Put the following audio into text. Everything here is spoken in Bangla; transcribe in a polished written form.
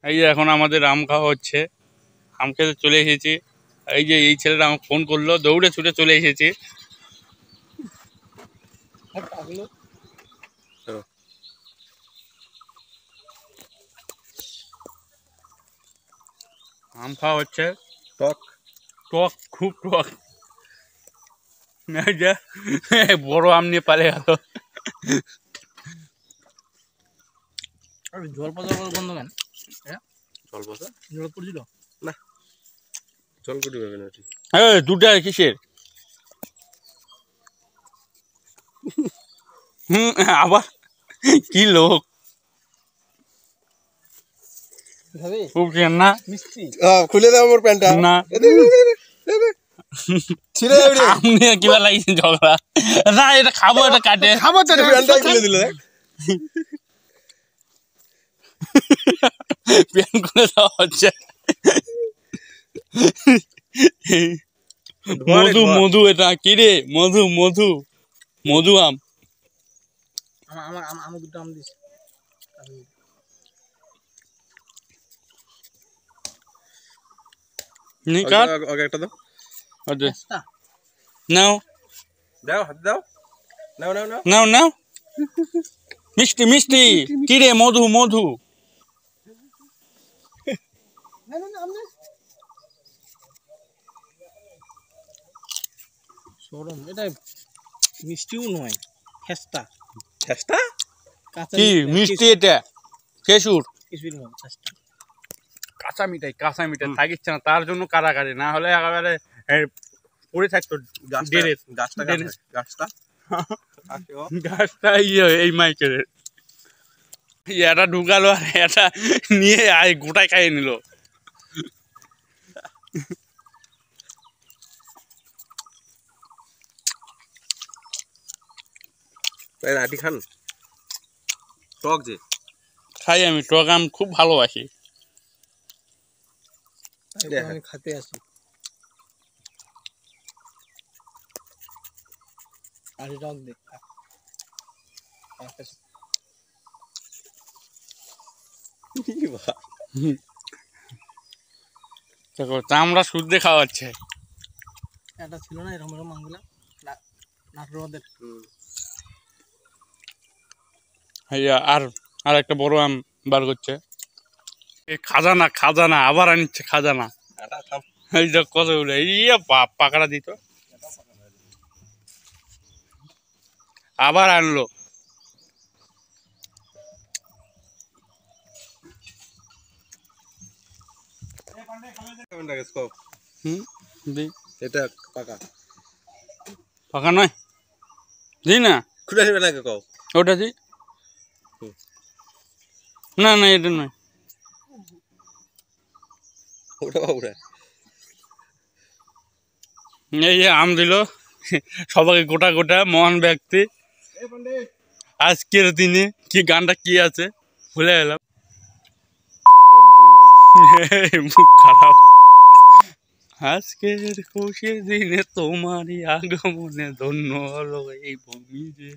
এই যে এখন আমাদের আম খাওয়া হচ্ছে, আম খেতে চলে এসেছি। এই যে এই ছেলেটা আমাকে ফোন করলো, দৌড়ে ছুটে চলে এসেছি। আম খাওয়া হচ্ছে, টক টক, খুব টক। এই যে বড় আম নিয়ে পালে গেল। জল পচা গন্ধ কেন? জল পচা জল পড়ছিল না, জল কুটি পাবে না। দুটা কিসের? আবার কি লোক, খুব না মিষ্টি। খুলে দাও আমার প্যান্টটা না। ছিঁড়ে যাবে আম নিয়ে কিবা লাগিয়েছে ঝগড়া। না এটা খাবো, এটা কাটে খাবো তো, প্যান্টটা খুলে দিল। প্যান করে দেওয়া হচ্ছে। মধু মধু, এটা কি রে? মধু মধু মধু আম। আমার দুটো আম দিস। একটা দাও, নাও দাও হাত দাও, নাও নাও নাও নাও নাও। মিষ্টি মিষ্টি, কি রে? মধু মধু। সরম, এটা মিষ্টিও নয়, খেস্তা। চেষ্টা কি মিষ্টি? এটা কেশুর কিছুই নয়, খেস্তা। কাঁচা মিঠাই, কাঁচা মিঠাই থাকিচ্ছে না, তার জন্য কারাগারি না হলে একেবারে পড়ে থাকতো। গাছটা গাছটা এই মাইকের এটা ঢুকালো আর এটা নিয়ে গোটায় খাইয়ে নিল। আটি খান, টক যে খাই, আমি টক আম খুব ভালোবাসি। আমি খেতে আসি। আরে টক দেখ, চামড়া শুদ্ধে খাওয়াচ্ছে। এটা ছিল না এরকম এরকম আমগুলা, নাটোরের। আর আর একটা বড় আম বার করছে। খাজানা খাজানা, আবার আনিচ্ছে খাজানা। এই যে কত বলে ইয়ে পাকড়া দিত, আবার আনলো। এটা পাকা পাকা নয়, দি না, খুলে নেবে নাকি কও? ওটা দি না, না এটা নয়, ওটা ওটা এই যে আম দিল সবাইকে গোটা গোটা। মহান ব্যক্তি, আজকের দিনে কি গানটা কি আছে ভুলে গেলাম। মুখ খারাপ। আজকের খুশির দিনে তোমারই আগমনে ধন্য হলো এই ভূমি যে।